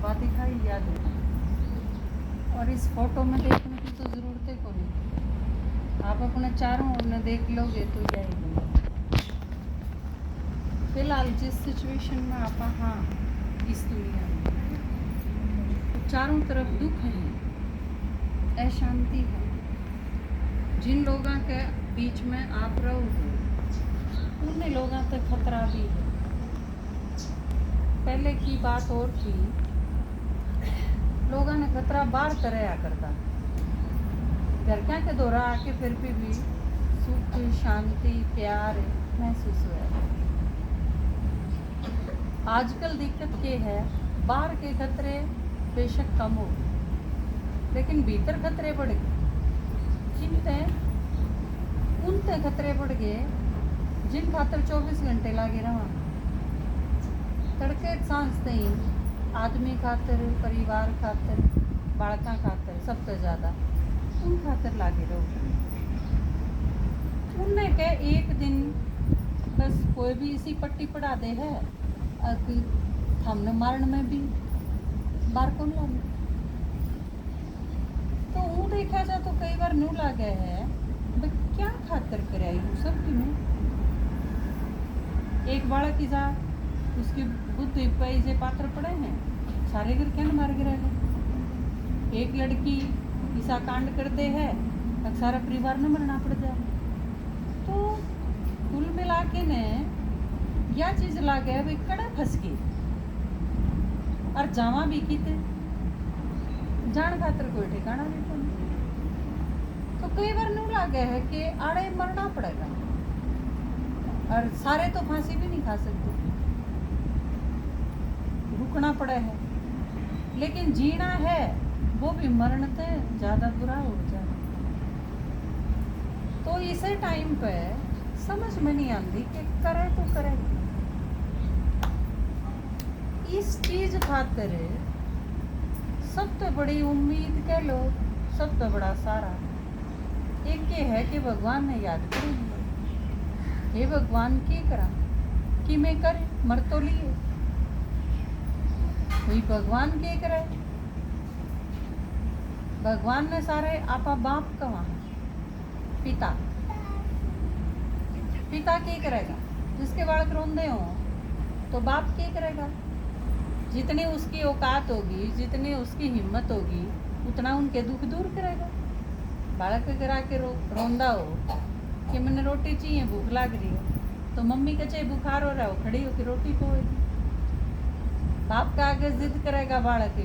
बात दिखाई याद है। और इस फोटो में देखने की तो ज़रूरत है को नहीं, आप अपने चारों ओर में देख लोगे तो क्या ही बनेगा। फिलहाल जिस सिचुएशन में आप हाँ इस दुनिया में तो चारों तरफ दुख है, अशांति है। जिन लोगों के बीच में आप रहोगे उन लोगों तक खतरा भी है। पहले की बात और थी, लोगों ने खतरा बाहर कराया करता, घर क्या के दौरा आके फिर भी सुख शांति प्यार महसूस हुआ। आजकल दिक्कत ये है, बाहर के खतरे बेशक कम हो गए लेकिन भीतर खतरे बढ़ गए। चिंता उनते खतरे बढ़ गए जिन खातर 24 घंटे लागे रहा। तड़के सांस नहीं, आदमी खातर, परिवार खातर, बालका खातर, सबसे ज़्यादा उन खातर लागे रहो। उनने के एक दिन बस कोई भी इसी पट्टी पड़ा दे है हमने मरण में भी बार कौन लागे। तो वो देखा जाए तो कई बार न्यू लागे है क्या खातर करे सब क्यों। एक बालक की जा उसकी बुद्धि पे जे पात्र पड़े हैं सारे घर क्या मार गिरा है। एक लड़की ईसा कांड करते हैं तक सारा परिवार ने मरना पड़ जाए। तो कुल मिला के ने यह चीज लागे भाई कड़ा फंस गई और जावा भी की थे जान खातर कोई ठिकाना नहीं था। तो कई बार न्यू लागे है कि आड़े मरना पड़ेगा और सारे तो फांसी भी नहीं खा सकते, रुकना पड़े है। लेकिन जीना है वो भी मरण से ज़्यादा बुरा हो जाए। तो इसे टाइम पे समझ में नहीं आती कि करे तो करे। इस चीज खातिर सबसे बड़ी उम्मीद कह लो, सबसे बड़ा सारा एक ये है कि भगवान ने याद करेंगे। हे भगवान की करा कि मैं करे मर तो लिए कोई भगवान के करे। भगवान ने सारे आपा बाप कहा पिता पिता के करेगा। जिसके बालक रोंदे हो तो बाप के करेगा। जितनी उसकी औकात होगी, जितनी उसकी हिम्मत होगी, उतना उनके दुख दूर करेगा। बालक करा के रोंदा हो कि मैंने रोटी चाहिए, भूख लग रही है, तो मम्मी का चाहे बुखार हो रहा हो खड़ी होकर रोटी पोएगी। बाप का आगे जिद करेगा बालक,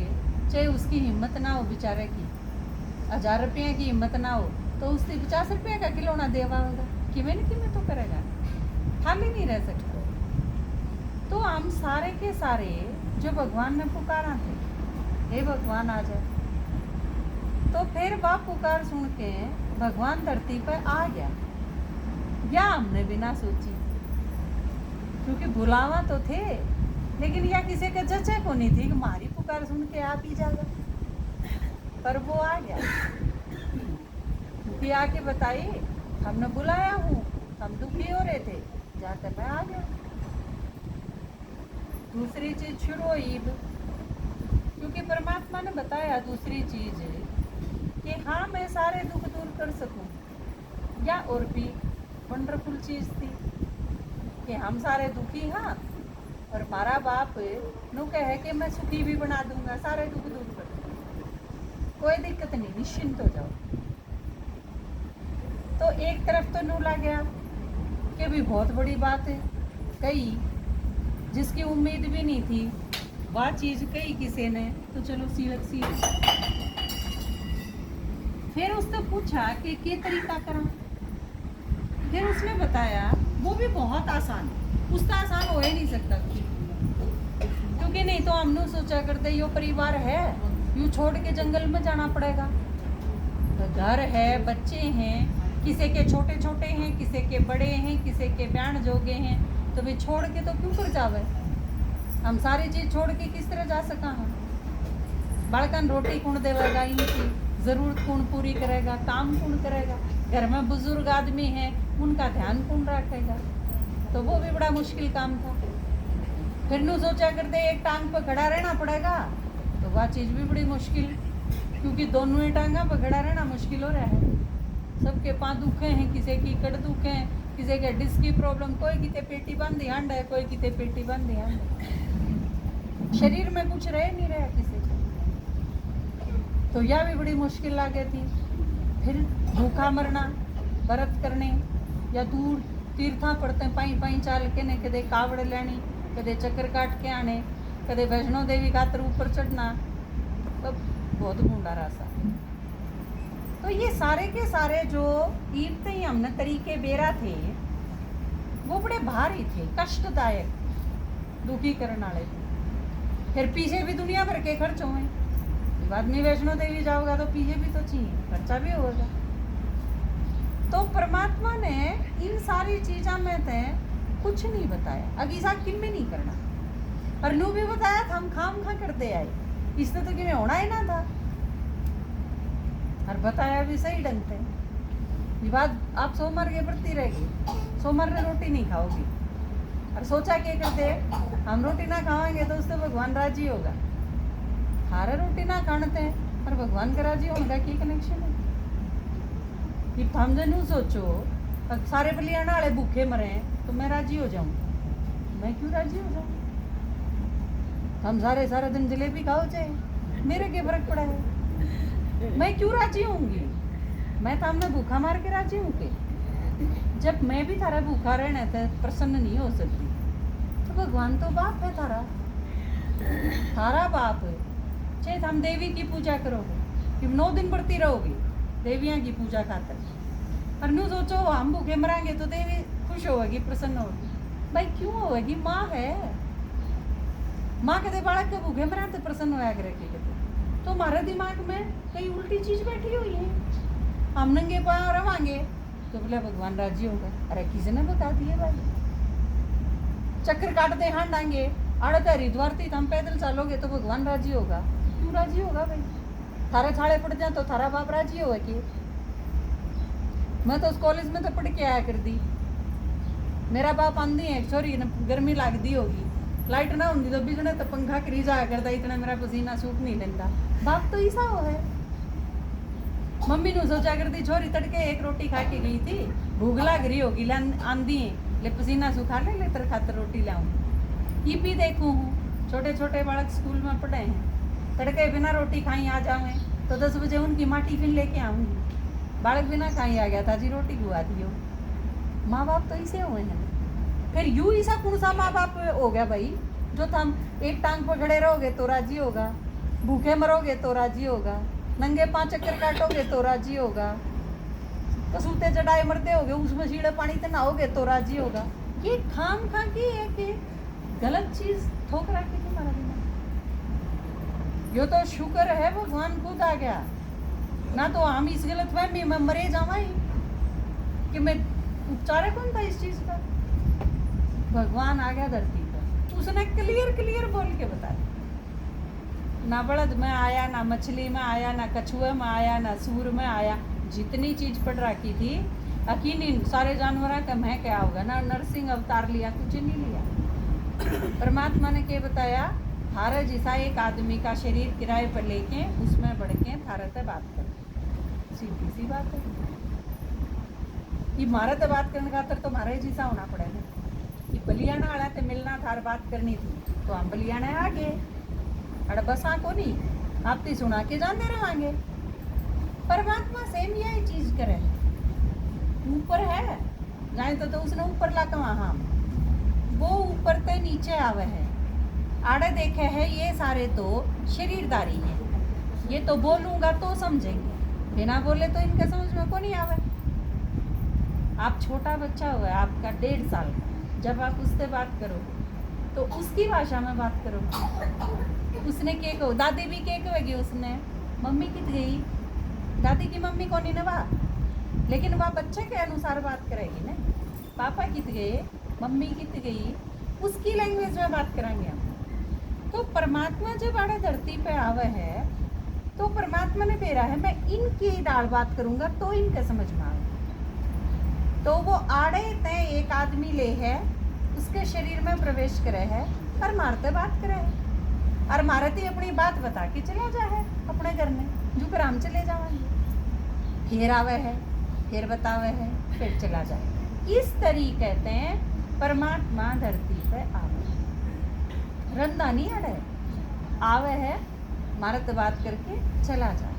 चाहे उसकी हिम्मत ना हो बेचारे की, 1000 रुपये की हिम्मत ना हो तो उससे 50 रुपये का खिलौना देवा होगा कि मैं तो करेगा, खाली नहीं रह सकते। तो हम सारे के सारे जो भगवान ने पुकारा थे, हे भगवान आ जाए, तो फिर बाप पुकार सुन के भगवान धरती पर आ गया। या हमने बिना सोची, क्योंकि बुलावा तो थे लेकिन यह किसी के जचे को नहीं थी कि हमारी पुकार सुन के आप ही जाएगा। पर वो आ गया क्योंकि आके बताइए हमने बुलाया हूँ, हम दुखी हो रहे थे, जाकर मैं आ गया। दूसरी चीज शुरू हुई, क्योंकि परमात्मा ने बताया दूसरी चीज कि हाँ मैं सारे दुख दूर कर सकूं। या और भी वंडरफुल चीज थी कि हम सारे दुखी हाँ और हमारा बाप नु कहे कि मैं सुखी भी बना दूंगा, सारे दुख दूर कर दूंगा, कोई दिक्कत नहीं, निश्चिंत हो जाओ। तो एक तरफ तो नू लग गया कि भी बहुत बड़ी बात है, कई जिसकी उम्मीद भी नहीं थी वह चीज कही किसी ने, तो चलो सीरत सी। फिर उसने पूछा कि तरीका करा। फिर उसने बताया वो भी बहुत आसान, उसका आसान हो ही नहीं सकता, क्योंकि नहीं तो हमने सोचा करते यो परिवार है, यूँ छोड़ के जंगल में जाना पड़ेगा। तो घर है, बच्चे हैं, किसी के छोटे छोटे हैं, किसी के बड़े हैं, किसी के बयान जोगे हैं, तो वे छोड़ के तो क्यों कर जावे। हम सारी चीज छोड़ के किस तरह जा सका। हम बालकन रोटी कौन देवेगा, इनकी जरूरत कौन पूरी करेगा, काम कौन करेगा, घर में बुजुर्ग आदमी हैं उनका ध्यान कौन रखेगा। तो वो भी बड़ा मुश्किल काम था। फिर नू सोचा करते एक टांग पर खड़ा रहना पड़ेगा तो वह चीज़ भी बड़ी मुश्किल, क्योंकि दोनों ही टांगा पकड़ा रहना मुश्किल हो रहा है। सबके पाँव दुखे हैं, किसी की कड़ दुखे हैं, किसी के डिस्क की प्रॉब्लम, कोई किते पेटी बांधी हंड है, कोई किते पेटी बांधी हंड है। शरीर में कुछ रह नहीं रहा किसी को, तो यह भी बड़ी मुश्किल लागे थी। फिर भूखा मरना, व्रत करने या दूर तीर्था पड़ते पाई पाई चाल के ने, कदे कावड़ लेनी, कदे चक्कर काट के आने, कदे वैष्णो देवी खातर ऊपर चढ़ना, तो बहुत भूडा रासा। तो ये सारे के सारे जो ईर्ते ही हमने तरीके बेरा थे, वो बड़े भारी थे, कष्टदायक, दुखी करने वाले थे। फिर पीछे भी दुनिया भर के खर्च हुए। बाद में वैष्णो देवी जाओगा तो पीछे भी तो चाहिए, खर्चा भी होगा। तो परमात्मा ने इन सारी चीज़ों में थे कुछ नहीं बताया, अगीसा किन में नहीं करना, और नू भी बताया था हम खाम खा करते आए, इससे तो किमें होना ही ना था, और बताया भी सही ढंग से। ये बात आप सोमवार के प्रति रहेगी, सोमवार में रोटी नहीं खाओगी, और सोचा क्या करते हम रोटी ना खाएंगे तो उससे भगवान राजी होगा। हारे रोटी ना खाते हैं और भगवान का राजी होने का क्या कनेक्शन है? कि हम जन सोचो सारे बलियाना वाले भूखे मरे तो मैं राजी हो जाऊँ, मैं क्यों राजी हो जाऊँ? हम सारे दिन जलेबी खाओ चाहे, मेरे क्या फर्क पड़ा है? मैं क्यों राजी होंगी? मैं तो हमने भूखा मार के राजी हूँ के, जब मैं भी थारा भूखा रहना तो प्रसन्न नहीं हो सकती। तो भगवान तो बाप है थारा बाप है। चाहे हम देवी की पूजा करोगे कि 9 दिन बढ़ती रहोगी देवियाँ की पूजा खातर, और न्यू सोचो हम भूखे मरांगे तो देवी खुश होगी, प्रसन्न होगी। भाई क्यों होगी? माँ है, माँ कहते बालक के भूखे मरा तो प्रसन्न होया करे कहते। तो हमारे दिमाग में कई उल्टी चीज बैठी हुई है, हम नंगे पाँव रवांगे तो बोले भगवान राजी होगा। अरे किसी ने बता दिए भाई, चक्कर काटते हाथ डांगे आड़े हरिद्वार थी हम पैदल चलोगे तो भगवान राजी होगा। क्यों राजी होगा भाई? थारे छाले पड़ जाए तो थारा बाप राजी होगा कि? मैं तो उस कॉलेज में तो पढ़ के आया कर दी, मेरा बाप आंधी है छोरी गर्मी लगती होगी, लाइट ना होती तो बिजने तो पंखा करी जाया करता, इतना मेरा पसीना सूख नहीं लेता। बाप तो ऐसा हो है। मम्मी ने सोचा करती छोरी तड़के एक रोटी खा के गई थी, भूख लग रही होगी, आंधी है ले पसीना सुखा ले तेरे खातर रोटी लाऊं। ये भी देखूँ हूँ छोटे छोटे बालक स्कूल में पढ़े हैं, तड़के बिना रोटी खाई आ जाऊँ तो 10 बजे उनकी माँ टिफिन लेके आऊँगी, बालक बिना खाई आ गया था जी रोटी खुआ दियो। माँ बाप तो ऐसे हुए हैं। फिर यूं ऐसा कौन सा माँ बाप हो गया भाई जो तुम एक टांग पर खड़े रहोगे तो राजी होगा, भूखे मरोगे तो राजी होगा, नंगे 5 चक्कर काटोगे तो राजी होगा, कसूते चढ़ाए मरते होगे उसमें सीढ़े पानी से नहाओगे तो राजी होगा। ये खाम खा की है कि गलत चीज ठोक रखी तुम्हारा दिमाग। यो तो शुक्र है भगवान खुद आ गया, ना तो हम इस गलत फहमी में मरे जावाई कि मैं उपचार कौन था इस चीज का। भगवान आ गया धरती पर, उसने क्लियर बोल के बताया। ना बड़द में आया, ना मछली में आया, ना कछुए में आया, ना सूर में आया, जितनी चीज पढ़ रखी थी यकीनी सारे जानवरों का मैं क्या होगा ना। नरसिंह अवतार लिया, कुछ नहीं लिया। परमात्मा ने क्या बताया? थारा जैसा एक आदमी का शरीर किराए पर लेके उसमें बढ़ के थारा से बात कर, सीधी सी बात है। ये मारा तो बात करने का तो हमारे जैसा होना पड़ेगा। ये बलियाना आड़ा ते मिलना थार बात करनी थी तो हम बलियाना आ गए, अड़ बसा को नहीं आप ती सुना के जाने रहांगे। परमात्मा सेम यही चीज करे, ऊपर है जाए तो उसने ऊपर ला के वहां वो ऊपर ते नीचे आवे है। आड़े देखे है ये सारे तो शरीरदारी है, ये तो बोलूंगा तो समझेंगे, बिना बोले तो इनके समझ में को नहीं आवे। आप छोटा बच्चा हुआ आपका 1.5 साल का, जब आप उससे बात करो तो उसकी भाषा में बात करो। उसने क्या कहो, दादी भी क्या कहेगी, उसने मम्मी कित गई, दादी की मम्मी को नहीं नवा, लेकिन वह बच्चे के अनुसार बात करेगी ना। पापा कित गए, मम्मी कित गई, उसकी लैंग्वेज में बात करेंगे हम। तो परमात्मा जब आड़े धरती पे आवे है तो परमात्मा ने बेरा है मैं इनकी डाल बात करूंगा तो इनके समझ में आवे। तो वो आड़े तय एक आदमी ले है, उसके शरीर में प्रवेश करे है और मारते बात करे है। और मारती अपनी बात बता के चला जा है अपने घर में, जो कर हम चले जाएंगे, फिर आवे है, फिर बतावे है, फिर चला जाए। इस तरीके कहते हैं परमात्मा धरती पे आवे, रंदा नहीं अड़े, आवे है, मारत बात करके चला जाए।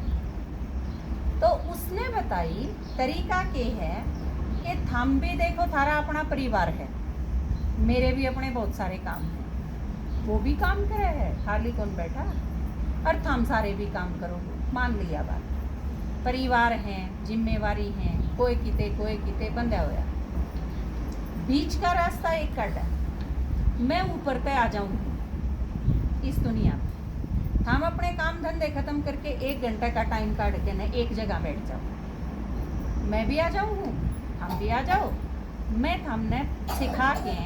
तो उसने बताई तरीका के है कि थम भी देखो, थारा अपना परिवार है, मेरे भी अपने बहुत सारे काम हैं, वो भी काम करे है, खाली कौन बैठा, और थम सारे भी काम करोगे, मान लिया बात, परिवार हैं, जिम्मेवारी हैं, कोई किते बंधा होया, बीच का रास्ता एक कट है, मैं ऊपर तय आ जाऊंगी इस दुनिया में, हम अपने काम धंधे खत्म करके 1 घंटे का टाइम काट के न एक जगह बैठ जाओ, मैं भी आ जाऊँ, हम भी आ जाओ, मैं हमने सिखा के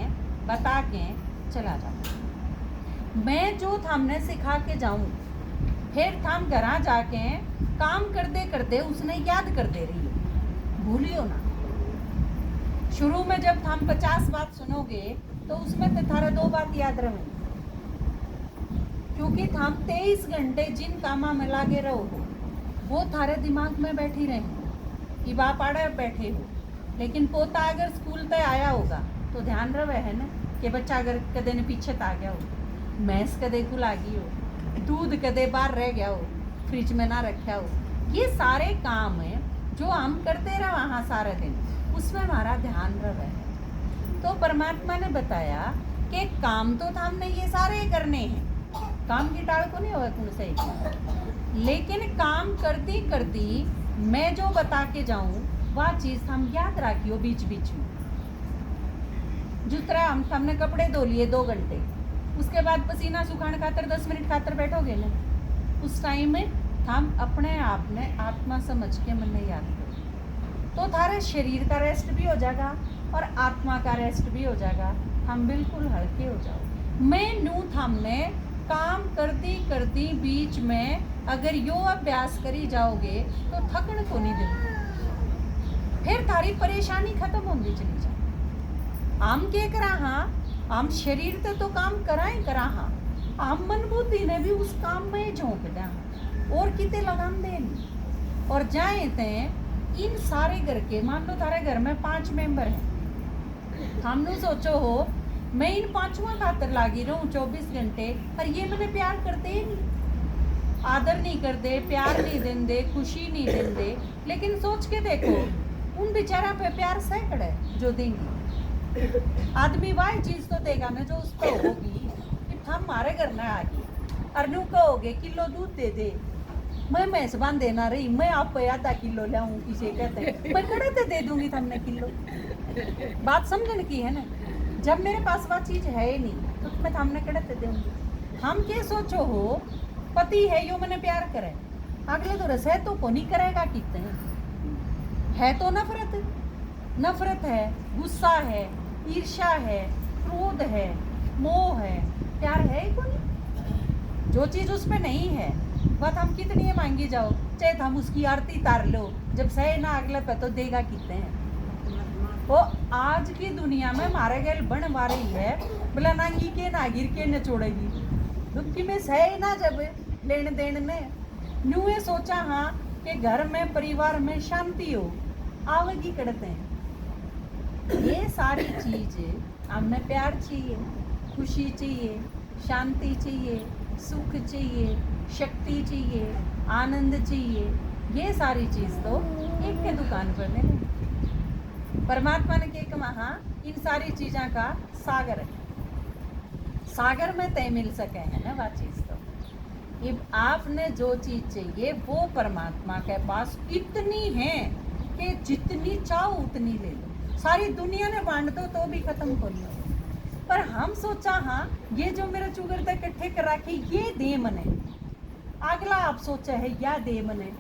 बता के चला जाऊँ, मैं जो हमने सिखा के जाऊँ, फिर थम घरा जाके काम करते करते उसने याद कर दे रही हो, भूलियो ना। शुरू में जब थम 50 बात सुनोगे तो उसमें तो थारा 2 बात याद रहेंगे, क्योंकि थम 23 घंटे जिन कामा में लागे रहो वो थारे दिमाग में बैठी रहे कि बाप आड़े बैठे हो, लेकिन पोता अगर स्कूल पे आया होगा तो ध्यान रहे है ना कि बच्चा अगर कदे ने पीछे आ गया हो, भैंस कदे खुलागी हो, दूध कदे बाहर रह गया हो, फ्रिज में ना रखा हो, ये सारे काम है जो हम करते रहे वहाँ सारे दिन, उसमें हमारा ध्यान रहे है। तो परमात्मा ने बताया कि काम तो हमने ये सारे करने हैं, काम की टाल को नहीं होगा कौन सही, लेकिन काम करती करती मैं जो बता के जाऊं वह चीज हम याद रखियो बीच बीच में। जितना हमने कपड़े धो लिए 2 घंटे, उसके बाद पसीना सुखाने खातर 10 मिनट खातर बैठोगे ना, उस टाइम में हम अपने आप ने आत्मा समझ के मन में याद करो, तो थारे शरीर का रेस्ट भी हो जाएगा और आत्मा का रेस्ट भी हो जाएगा, हम बिल्कुल हल्के हो जाओ। मैं नू हमने काम करती करती बीच में अगर यो अभ्यास करी जाओगे तो थकन को नहीं देंगे, फिर थारी परेशानी खत्म होती चली जाए। हम के करा हाँ, हम शरीर तो काम करा ही करा हाँ, हम मन बुद्धि ने भी उस काम में झोंक दिया और किते लगाम दे नहीं। और जाए ते इन सारे घर के, मान लो थारे घर में 5 मेंबर हैं, हमने सोचो हो मैं इन 5वां खातर लागी रहूं 24 घंटे, पर ये मैंने प्यार करते ही नहीं, आदर नहीं करते, प्यार नहीं देंदे, खुशी नहीं देंदे। लेकिन सोच के देखो उन बेचारा पे प्यार सैकड़े जो देंगे, आदमी वही चीज तो देगा ना जो उसको होगी कि हम हमारे घर ना आ गई और नू कहोगे किलो दूध दे दे, मैं मेजबान देना रही, मैं आप पे आधा किलो लाऊं, किसे कहते हैं मैं कड़े तो दे दूंगी तुमने किलो। बात समझने की है ना, जब मेरे पास वह चीज है ही नहीं तो मैं हमने कड़े तो दूंगी। हम क्या सोचो हो, पति है यो मैंने प्यार करे, अगले तो रस है तो को नहीं करेगा, कितने है तो नफरत है, गुस्सा है, ईर्ष्या है, क्रोध है, मोह है, प्यार है ही को नहीं। जो चीज उसमें नहीं है वह हम कितनी मांगी जाओ, चाहे हम उसकी आरती तार लो, जब सहे ना अगले पे तो देगा कितने हैं। वो आज की दुनिया में मारे गए बन मारे ही है, बोला नांगी के ना गिर के न छोड़ेगी, दुखी में सहे ना जब लेन देन ने न्यूए सोचा हाँ कि घर में परिवार में शांति हो, आवेगी करते हैं। ये सारी चीजें हमें प्यार चाहिए, खुशी चाहिए, शांति चाहिए, सुख चाहिए, शक्ति चाहिए, आनंद चाहिए, ये सारी चीज तो एक के दुकान पर मिले। परमात्मा ने क्या कहा, इन सारी चीज़ों का सागर है, सागर में तय मिल सके है ना वह चीज़। तो ये आपने जो चीज़ चाहिए वो परमात्मा के पास इतनी है कि जितनी चाहो उतनी ले लो, सारी दुनिया ने बांट दो तो भी खत्म कर लो। पर हम सोचा हाँ ये जो मेरा चुगर तक इकट्ठे कर रखे ये दे मने, अगला आप सोचा है या दे मने,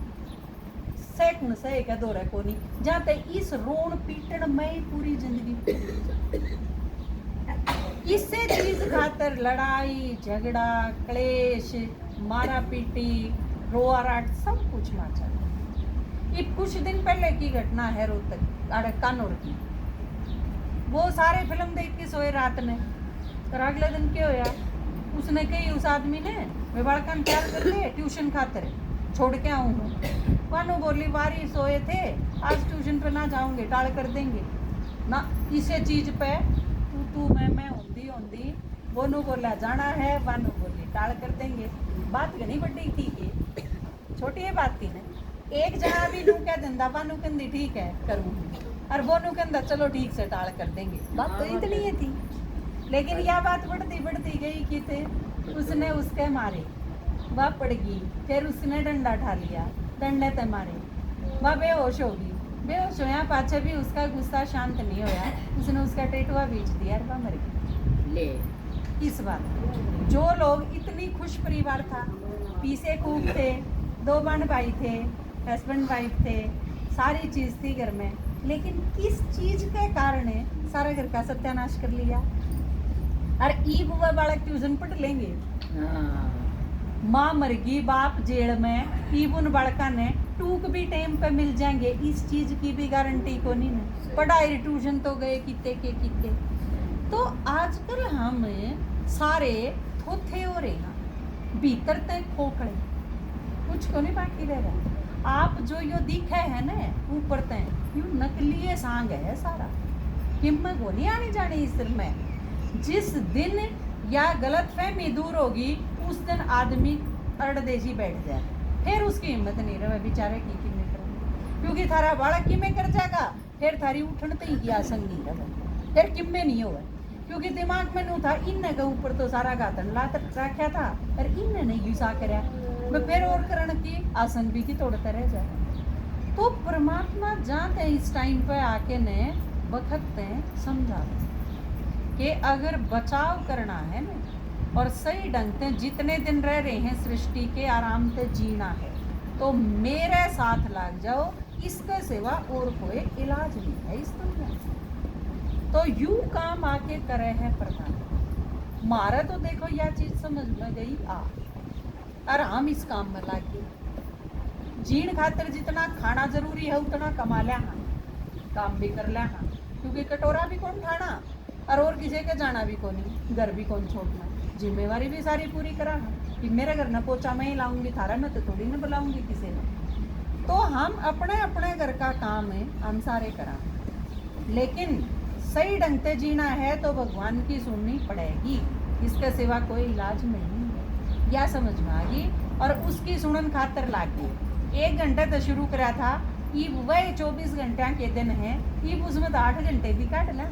सैकड़ सहे का दौरा को नहीं जाते, इस रोन पीटन में पूरी जिंदगी इससे चीज खातर लड़ाई झगड़ा क्लेश मारा पीटी रोआ राट सब कुछ माचा। ये कुछ दिन पहले की घटना है रोहतक कानौर की, वो सारे फिल्म देख के सोए रात में, पर अगले दिन क्या होया उसने कही उस आदमी ने वे बालका प्यार कर ले ट्यूशन खातर छोड़ के आऊँ हूँ। वानू बोली वारी सोए थे आज ट्यूशन पे ना जाऊंगे टाल कर देंगे ना इसे चीज पे तू मैं होंदी वोनू बोला जाना है वानू बोली टाल कर देंगे। बात घनी बड़ी थी कि छोटी है बात थी ना एक जना भी नू कह देंदा वानू कहंदी ठीक है करूँगी और वोनू कहंदा चलो ठीक से टाल कर देंगे। बात तो इतनी ही थी लेकिन यह बात बढ़ती गई कि थे उसने उसके मारे वह पड़ गई फिर उसने डंडा उठा लिया डंडे ते मारे वह बेहोश होगी बेहोश होया पाछे भी उसका गुस्सा शांत नहीं होया उसने उसका टेटुआ बेच दिया और वह मर गई। ले इस बात जो लोग इतनी खुश परिवार था पीसे खूब थे 2 बहन भाई थे हस्बैंड वाइफ थे सारी चीज थी घर में लेकिन किस चीज के कारण सारा घर का सत्यानाश कर लिया। और ईब वह बालक ट्यूशन पढ़ लेंगे माँ मर गई बाप जेल में ईब उन बालका ने टूक भी टाइम पे मिल जाएंगे इस चीज की भी गारंटी को नहीं ना पढ़ाई ट्यूशन तो गए किते के तो आजकल हम सारे थोथे हो रहे हैं भीतर तक खोखड़े कुछ को नहीं बाकी रह रहा। आप जो यो दिखे है ना ऊपर तक यू नकली सांग है सारा हिम्मत को नहीं आनी जानी इस सिर में। जिस दिन या गलत फहमी दूर होगी उस दिन आदमी अड़देसी बैठ जाए फिर उसकी हिम्मत नहीं रहे बेचारे की किमें करेंगे क्योंकि थारा बालक किमें कर जाएगा फिर थारी उठनते ही की आसन नहीं रहे फिर किमें नहीं होगा क्योंकि दिमाग में नू था इनने के ऊपर तो सारा गातन लात रखा था और इनने नहीं यूसा करया फिर और करण की आसन भी की तोड़ते रह जाए। तो परमात्मा जानते इस टाइम पे आके ने वक्त समझा कि अगर बचाव करना है ना और सही ढंग से जितने दिन रह रहे हैं सृष्टि के आराम से जीना है तो मेरे साथ लग जाओ इसके सिवा और कोई इलाज नहीं है इस दुनिया में। तो यू काम आके करे है प्रधान मारा तो देखो यह चीज समझ में गई और हम इस काम में लागे जीण खातर जितना खाना जरूरी है उतना कमा लिया हाँ काम भी कर लिया हाँ क्योंकि कटोरा भी कौन खाना और किसी के जाना भी कौन घर भी कौन छोड़ना जिम्मेवारी भी सारी पूरी करा हाँ कि मेरे घर न पोचा मैं ही लाऊंगी थारा में तो थोड़ी न बुलाऊंगी किसी ने। तो हम अपने अपने घर का काम है हम सारे करा लेकिन सही ढंग से जीना है तो भगवान की सुननी पड़ेगी इसके सिवा कोई इलाज नहीं है या समझ में आ गई। और उसकी सुनन खातर लागी 1 घंटे तो शुरू करा था ये वह 24 घंटा के दिन है ये उसमें तो 8 घंटे भी काट ला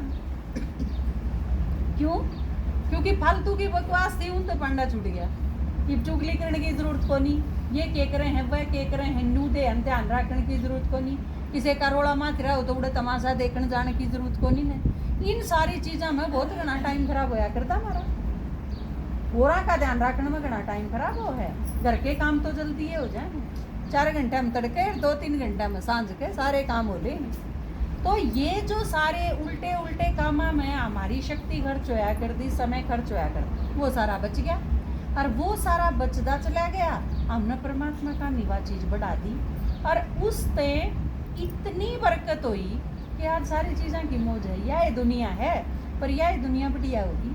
क्यों क्योंकि फालतू की बकवास थी उन तो पंडा छूट गया कि चुगली करने की जरूरत को नहीं ये के करे हैं वह के करे हैं नू दे हम ध्यान रखने की जरूरत को नहीं किसी का रोड़ा माथ रहा हो तो उड़े तमाशा देखने जाने की जरूरत को नहीं है। इन सारी चीज़ों में बहुत घना टाइम खराब होया करता हमारा पूरा का ध्यान रखने में घना टाइम खराब हो है। घर के काम तो जल्दी हो जाए 4 घंटे में तड़के 2-3 घंटे में सांझ के सारे काम हो ले। तो ये जो सारे उल्टे उल्टे काम में हमारी शक्ति खर्च होया कर दी समय खर्च होया कर वो सारा बच गया और वो सारा बचदा चला गया हमने परमात्मा का निवा चीज बढ़ा दी और उससे इतनी बरकत हुई कि आज सारी चीज़ें की मौज है यह दुनिया है पर यह दुनिया बढ़िया होगी।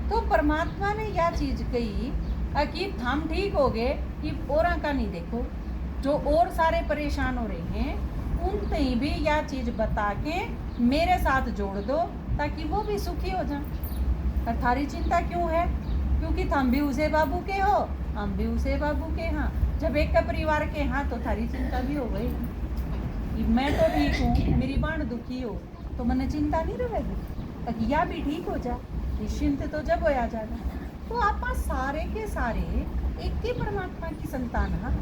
तो परमात्मा ने यह चीज़ कही कि हम ठीक हो गए कि और का नहीं देखो जो और सारे परेशान हो रहे हैं उनसे ही भी यह चीज़ बता के मेरे साथ जोड़ दो ताकि वो भी सुखी हो जाए। और थारी चिंता क्यों है क्योंकि तुम भी उसे बाबू के हो हम भी उसे बाबू के हाँ जब एक का परिवार के हाँ तो थारी चिंता भी हो गई। मैं तो ठीक हूँ मेरी बाण दुखी हो तो मैंने चिंता नहीं रहेगी ताकि यह भी ठीक हो जाए निश्चिंत तो जब होया जाएगा। तो आप सारे के सारे एक ही परमात्मा की संतान हाँ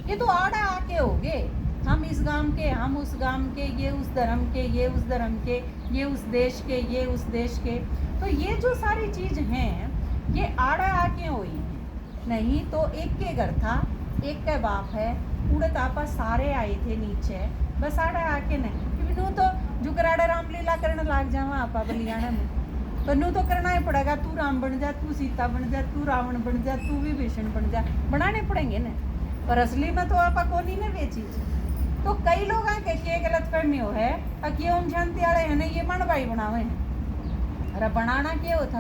ये तो आड़ा आके हो गए हम इस गांव के हम उस गांव के ये उस धर्म के ये उस धर्म के ये उस देश के ये उस देश के। तो ये जो सारी चीज़ हैं ये आड़ा आके हुई हैं नहीं तो एक के घर था एक का बाप है उड़त आपा सारे आए थे नीचे बस आड़ा आके नहीं क्योंकि नू तो जुकराड़ा रामलीला करने लग जावा आपा बलियाना में तो नू तो करना ही पड़ेगा तू राम बन जा तू सीता बन जा तू रावण बन जा तू विभीषण बन जा बनाने पड़ेंगे ना पर असली में तो आपा को नहीं ना वे चीज़। तो कई लोग आके के गलत फहमी हो है कि ओम शांति वाले है ना ये मन भाई बनावे हैं अरे बनाना क्या होता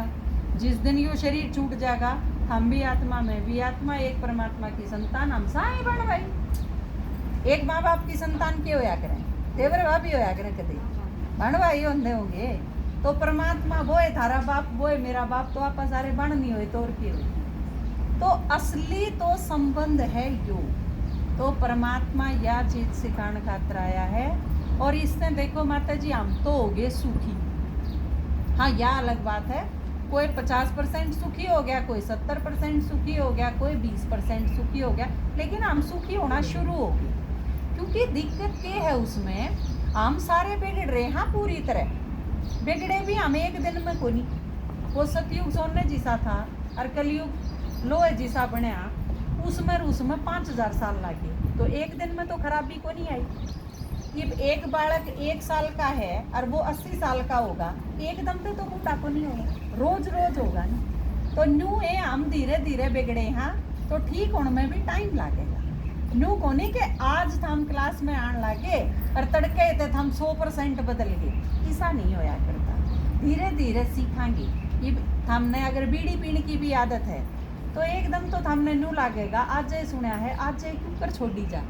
जिस दिन यो शरीर छूट जाएगा, हम भी आत्मा, मैं भी आत्मा, एक परमात्मा की संतान, हम सारे बन भाई। एक माँ बाप की संतान क्यों होया करें, तेवर भाभी होया करें कदे बन भाई होंगे होंगे। तो परमात्मा वो है थारा बाप, वो है मेरा बाप, तो आप सारे बन नहीं हुए तो और क्यों। तो असली तो संबंध है यो। तो परमात्मा यह चीज सिखाने खातिर आया है। और इसने देखो माता जी, हम तो हो गए सुखी। हाँ, यह अलग बात है, कोई 50% सुखी हो गया, कोई 70% सुखी हो गया, कोई 20% सुखी हो गया, लेकिन हम सुखी होना शुरू हो गए। क्योंकि दिक्कत क्या है उसमें, हम सारे बिगड़ रहे हैं पूरी तरह। बिगड़े भी हम एक दिन में को नहीं। वो सतयुग सोने जैसा था और कलयुग लोहे जैसा बनया, उसमें 5000 साल लगे। तो एक दिन में तो खराबी को नहीं आई। ये एक बालक 1 साल का है और वो 80 साल का होगा, एकदम पे तो बूढ़ा को नहीं होगा, रोज रोज होगा ना। तो न्यू है, हम धीरे धीरे बिगड़े हैं, तो ठीक होने में भी टाइम लगेगा। न्यू को नहीं कि आज हम क्लास में आने लगे और तड़के थे हम 100% बदल गए, ऐसा नहीं होया करता। धीरे धीरे सीखेंगे। ये हमने अगर बीड़ी पीने की भी आदत है तो एकदम तो हमने न्यू लगेगा, आज ये सुना है, आज ये कुकर छोड़ी जा,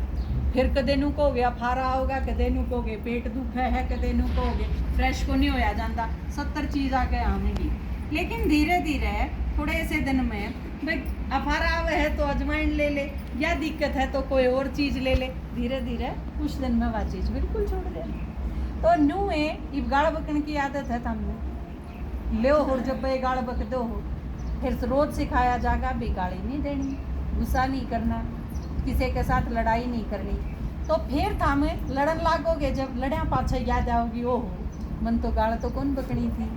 फिर कदे नू कहोगे अफारा होगा, कदे नू कहोगे पेट दुख है, कदे नू कहोगे फ्रेश को नहीं होया जाता, 70 चीज़ आके आवेंगी। लेकिन धीरे धीरे थोड़े से दिन में भाई अफारा आवे है तो अजवाइन ले ले, या दिक्कत है तो कोई और चीज़ ले ले, धीरे धीरे कुछ दिन में वह चीज़ बिल्कुल छोड़ देना। तो नू है इब गाड़ बकन की आदत है, हमने ले हो जब भाई गाड़ बक दो हो, फिर रोज सिखाया जाएगा भी गाली नहीं देनी, गुस्सा नहीं करना, किसी के साथ लड़ाई नहीं करनी। तो फिर थामे लड़न लागोगे, जब लड़या पाछे याद आओगी, ओहो मन तो गाल तो कौन बकनी थी,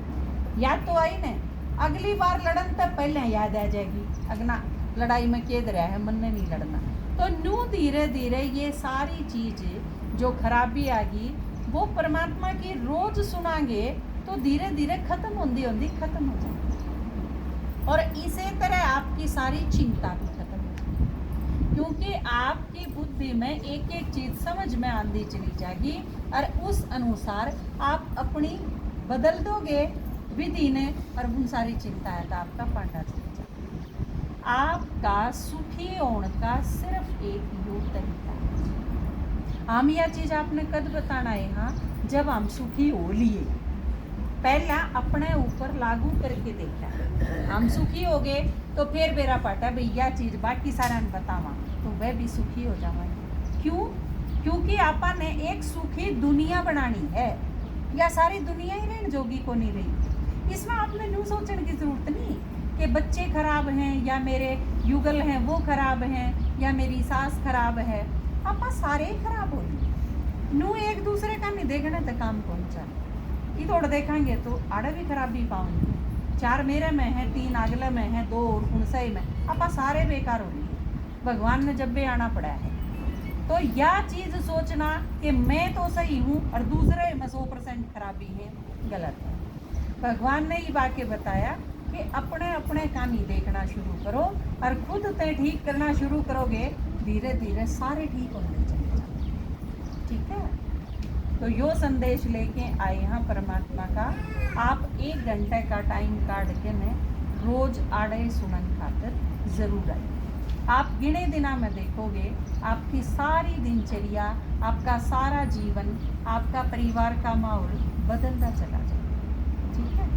याद तो आई ने, अगली बार लड़न तब पहले याद आ जाएगी, अगना लड़ाई में केद रहा है, मन ने नहीं लड़ना। तो नू धीरे धीरे ये सारी चीज़ जो खराबी आ गई वो परमात्मा की रोज सुनांगे तो धीरे धीरे खत्म होंदी होंदी खत्म हो जाएगी। और इसी तरह आपकी सारी चिंता भी खत्म हो जाएगी, क्योंकि आपकी बुद्धि में एक एक चीज समझ में आंदी चली जाएगी और उस अनुसार आप अपनी बदल दोगे विधि ने, और उन सारी चिंता है तो आपका पांडा चल जाएगा। आपका सुखी होने का सिर्फ एक यो तरीका है। हम यह चीज आपने कद बताना है, हाँ जब हम सुखी हो लिए, पहला अपने ऊपर लागू करके देखा, हम सुखी हो गए तो फिर मेरा पाटा भैया चीज बाकी सारा बतावा तो वह भी सुखी हो जाएंगे। क्यों? क्योंकि आपा ने एक सुखी दुनिया बनानी है, या सारी दुनिया ही रहने जोगी को नहीं रही। इसमें आपने न्यू सोचने की जरूरत नहीं कि बच्चे खराब हैं या मेरे युगल हैं वो खराब हैं या मेरी सास खराब है, आपा सारे ही खराब होती। न्यू एक दूसरे का नहीं देखने तो काम कौन चल, ये थोड़ा देखेंगे तो आड़े भी खराबी पाऊंगी, 4 मेरे में है, 3 अगले में है, 2 उनसे में, आपा सारे बेकार हो गई। भगवान ने जब भी आना पड़ा है तो यह चीज सोचना कि मैं तो सही हूँ और दूसरे में 100% खराबी है, गलत है। भगवान ने ये बात बताया कि अपने अपने काम ही देखना शुरू करो और खुद ते ठीक करना शुरू करोगे, धीरे धीरे सारे ठीक होने चले जाओ। ठीक है, तो यो संदेश लेके आए हैं परमात्मा का। आप 1 घंटे का टाइम काट के ने रोज आड़े सुनन खातिर जरूर आइए। आप गिने दिना में देखोगे आपकी सारी दिनचर्या, आपका सारा जीवन, आपका परिवार का माहौल बदलता चला जाएगा। ठीक है।